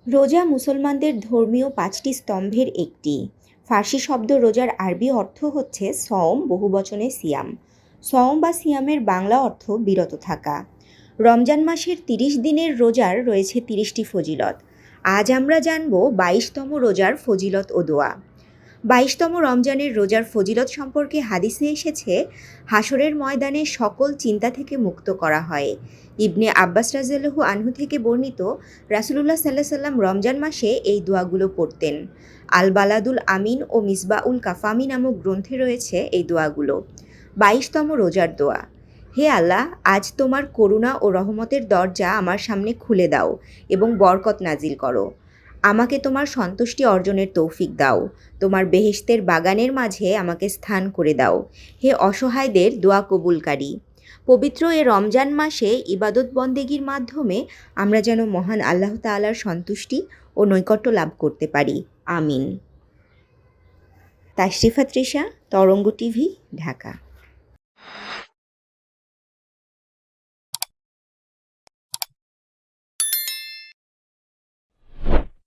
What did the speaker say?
রোজা মুসলমানদের ধর্মীয় ৫টি স্তম্ভের একটি। ফার্সি শব্দ রোজার আরবি অর্থ হচ্ছে সওম, বহুবচনে সিয়াম। সওম বা সিয়ামের বাংলা অর্থ বিরত থাকা। রমজান মাসের ৩০ দিনের রোজার রয়েছে ৩০টি ফজিলত। আজ আমরা জানব ২২তম রোজার ফজিলত ও দোয়া। ২২তম রমজানের রোজার ফজিলত সম্পর্কে হাদিসে এসেছে, হাসরের ময়দানে সকল চিন্তা থেকে মুক্ত করা হয়। ইবনে আব্বাস রাদিয়াল্লাহু আনহু থেকে বর্ণিত, রাসূলুল্লাহ সাল্লাল্লাহু আলাইহি ওয়াসাল্লাম রমজান মাসে এই দোয়াগুলো পড়তেন। আল বালাদুল আমিন ও মিসবাউল কাফামি নামক গ্রন্থে রয়েছে এই দোয়াগুলো। ২২তম রোজার দোয়া। হে আল্লাহ, আজ তোমার করুণা ও রহমতের দরজা আমার সামনে খুলে দাও এবং বরকত নাজিল করো। আমাকে তোমার সন্তুষ্টি অর্জনের তৌফিক দাও। তোমার বেহেশতের বাগানের মাঝে আমাকে স্থান করে দাও। হে অসহায়দের দোয়া কবুলকারী। পবিত্র এ রমজান মাসে ইবাদত বন্দেগীর মাধ্যমে আমরা যেন মহান আল্লাহ তাআলার সন্তুষ্টি ও নৈকট্য লাভ করতে পারি। আমিন। তাশরিফা তৃষা, তরঙ্গ টিভি, ঢাকা।